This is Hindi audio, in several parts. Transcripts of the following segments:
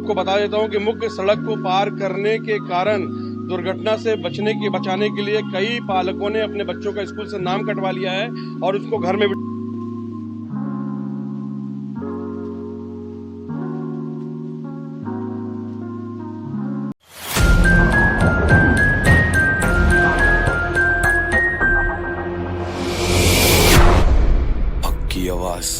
आपको बता देता हूं कि मुख्य सड़क को पार करने के कारण दुर्घटना से बचाने के लिए कई पालकों ने अपने बच्चों का स्कूल से नाम कटवा लिया है और उसको घर में की आवाज।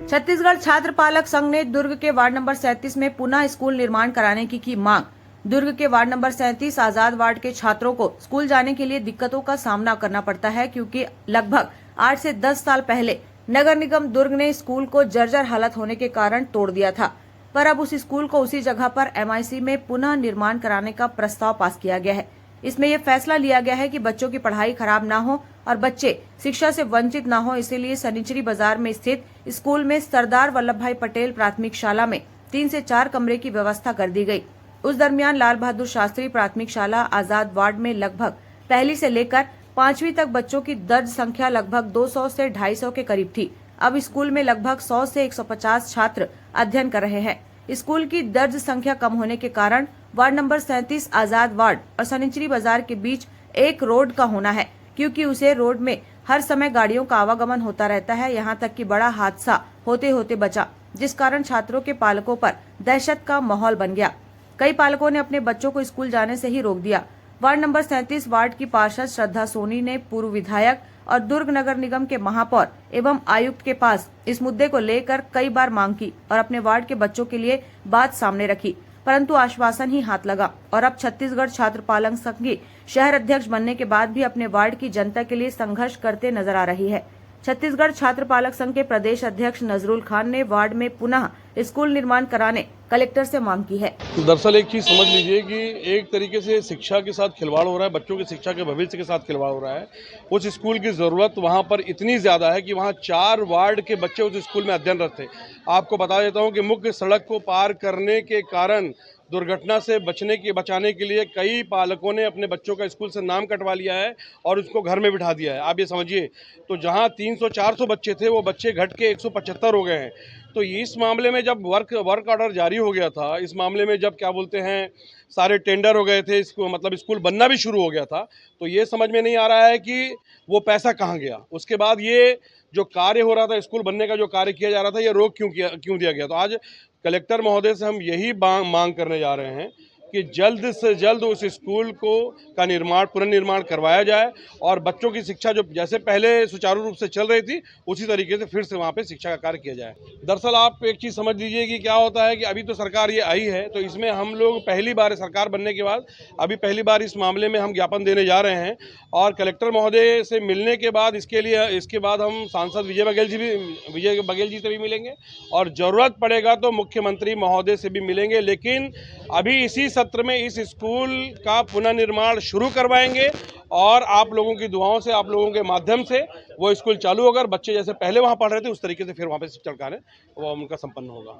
छत्तीसगढ़ छात्र पालक संघ ने दुर्ग के वार्ड नंबर 37 में पुनः स्कूल निर्माण कराने की मांग। दुर्ग के वार्ड नंबर 37 आजाद वार्ड के छात्रों को स्कूल जाने के लिए दिक्कतों का सामना करना पड़ता है, क्योंकि लगभग 8 से 10 साल पहले नगर निगम दुर्ग ने स्कूल को जर्जर हालत होने के कारण तोड़ दिया था, पर अब उस स्कूल को उसी जगह पर MIC में पुनः निर्माण कराने का प्रस्ताव पास किया गया है। इसमें यह फैसला लिया गया है कि बच्चों की पढ़ाई खराब ना हो और बच्चे शिक्षा से वंचित ना हो, इसीलिए सनिचरी बाजार में स्थित स्कूल में सरदार वल्लभ भाई पटेल प्राथमिक शाला में 3 से 4 कमरे की व्यवस्था कर दी गई। उस दरमियान लाल बहादुर शास्त्री प्राथमिक शाला आजाद वार्ड में लगभग पहली से लेकर 5वीं तक बच्चों की दर्ज संख्या लगभग 200 से 250 के करीब थी। अब स्कूल में लगभग 100 से 150 छात्र अध्ययन कर रहे हैं। स्कूल की दर्ज संख्या कम होने के कारण वार्ड नंबर 37 आजाद वार्ड और सनिचरी बाजार के बीच एक रोड का होना है, क्योंकि उसे रोड में हर समय गाड़ियों का आवागमन होता रहता है। यहां तक कि बड़ा हादसा होते होते बचा, जिस कारण छात्रों के पालकों पर दहशत का माहौल बन गया। कई पालकों ने अपने बच्चों को स्कूल जाने से ही रोक दिया। वार्ड नंबर 37 वार्ड की पार्षद श्रद्धा सोनी ने पूर्व विधायक और दुर्ग नगर निगम के महापौर एवं आयुक्त के पास इस मुद्दे को लेकर कई बार मांग की और अपने वार्ड के बच्चों के लिए बात सामने रखी, परंतु आश्वासन ही हाथ लगा। और अब छत्तीसगढ़ छात्र पालक संघ की शहर अध्यक्ष बनने के बाद भी अपने वार्ड की जनता के लिए संघर्ष करते नजर आ रही है। छत्तीसगढ़ छात्र पालक संघ के प्रदेश अध्यक्ष नजरुल खान ने वार्ड में पुनः स्कूल निर्माण कराने कलेक्टर से मांग की है। दरअसल एक चीज समझ लीजिए कि एक तरीके से शिक्षा के साथ खिलवाड़ हो रहा है, बच्चों की शिक्षा के भविष्य के साथ खिलवाड़ हो रहा है। उस स्कूल की जरूरत वहां पर इतनी ज्यादा है कि वहां 4 वार्ड के बच्चे उस स्कूल में अध्ययनरत थे। आपको बता देता हूं कि मुख्य सड़क को पार करने के कारण दुर्घटना से बचाने के लिए कई पालकों ने अपने बच्चों का स्कूल से नाम कटवा लिया है और उसको घर में बिठा दिया है। आप ये समझिए, तो जहां 300-400 बच्चे थे वो बच्चे घट के 175 हो गए हैं। तो इस मामले में जब वर्क ऑर्डर जारी हो गया था, इस मामले में जब क्या बोलते हैं सारे टेंडर हो गए थे, इसको मतलब स्कूल बनना भी शुरू हो गया था, तो ये समझ में नहीं आ रहा है कि वो पैसा कहाँ गया। उसके बाद ये जो कार्य हो रहा था, स्कूल बनने का जो कार्य किया जा रहा था, ये रोक क्यों दिया गया। तो आज कलेक्टर महोदय से हम यही मांग करने जा रहे हैं कि जल्द से जल्द उस स्कूल का पुनर्निर्माण करवाया जाए और बच्चों की शिक्षा जो जैसे पहले सुचारू रूप से चल रही थी उसी तरीके से फिर से वहाँ पे शिक्षा का कार्य किया जाए। दरअसल आप एक चीज़ समझ लीजिए कि क्या होता है कि अभी तो सरकार ये आई है, तो इसमें हम लोग पहली बार सरकार बनने के बाद अभी पहली बार इस मामले में हम ज्ञापन देने जा रहे हैं और कलेक्टर महोदय से मिलने के बाद इसके बाद हम सांसद विजय बघेल जी से भी मिलेंगे और ज़रूरत पड़ेगा तो मुख्यमंत्री महोदय से भी मिलेंगे। लेकिन अभी इसी सत्र में इस स्कूल का पुनर्निर्माण शुरू करवाएंगे और आप लोगों की दुआओं से, आप लोगों के माध्यम से वो स्कूल चालू होगा। बच्चे जैसे पहले वहाँ पढ़ रहे थे उस तरीके से फिर वहाँ पे शिक्षा कार्य वो उनका संपन्न होगा।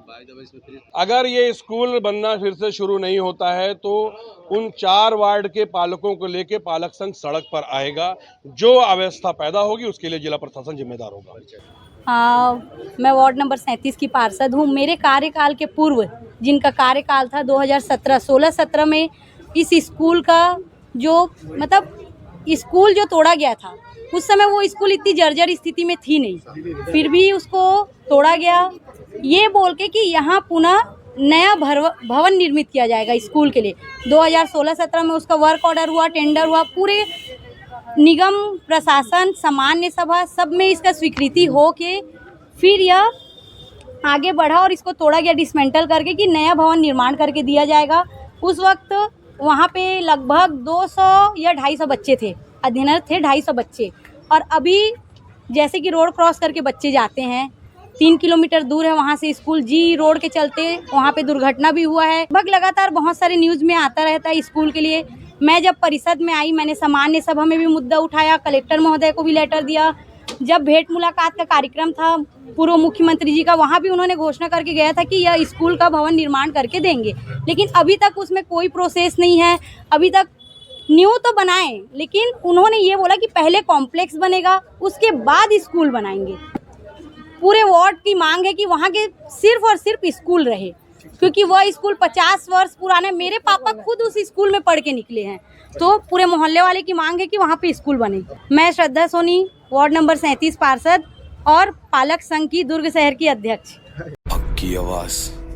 अगर ये स्कूल बनना फिर से शुरू नहीं होता है तो उन 4 वार्ड के पालकों को लेके पालक संघ सड़क पर आएगा। जो अव्यवस्था पैदा होगी उसके लिए जिला प्रशासन जिम्मेदार होगा। मैं वार्ड नंबर 37 की पार्षद हूँ। मेरे कार्यकाल के पूर्व जिनका कार्यकाल था 2016-17 में इस स्कूल का जो स्कूल जो तोड़ा गया था, उस समय वो स्कूल इतनी जर्जर स्थिति में थी नहीं, फिर भी उसको तोड़ा गया ये बोल के कि यहाँ पुनः नया भवन निर्मित किया जाएगा स्कूल के लिए। 2016-17 में उसका वर्क ऑर्डर हुआ, टेंडर हुआ, पूरे निगम प्रशासन सामान्य सभा सब में इसका स्वीकृति हो के फिर यह आगे बढ़ा और इसको तोड़ा गया डिसमेंटल करके कि नया भवन निर्माण करके दिया जाएगा। उस वक्त वहाँ पे लगभग 200 या 250 बच्चे थे, अध्ययनरत थे 250 बच्चे। और अभी जैसे कि रोड क्रॉस करके बच्चे जाते हैं, 3 किलोमीटर दूर है वहाँ से स्कूल, जी रोड के चलते वहाँ पे दुर्घटना भी हुआ है। लगभग लगातार बहुत सारे न्यूज़ में आता रहता है स्कूल के लिए। मैं जब परिषद में आई, मैंने सामान्य सभा में भी मुद्दा उठाया, कलेक्टर महोदय को भी लेटर दिया। जब भेंट मुलाकात का कार्यक्रम था पूर्व मुख्यमंत्री जी का, वहाँ भी उन्होंने घोषणा करके गया था कि यह स्कूल का भवन निर्माण करके देंगे, लेकिन अभी तक उसमें कोई प्रोसेस नहीं है। अभी तक न्यू तो बनाए, लेकिन उन्होंने ये बोला कि पहले कॉम्प्लेक्स बनेगा उसके बाद स्कूल बनाएंगे। पूरे वार्ड की मांग है कि वहाँ के सिर्फ और सिर्फ स्कूल रहे। क्योंकि वह स्कूल 50 वर्ष पुराने, मेरे पापा खुद उस स्कूल में पढ़ के निकले हैं। तो पूरे मोहल्ले वाले की मांग है कि वहाँ पे स्कूल बने। मैं श्रद्धा सोनी, वार्ड नंबर 37 पार्षद और पालक संघ की दुर्ग शहर की अध्यक्ष। हक की आवाज़।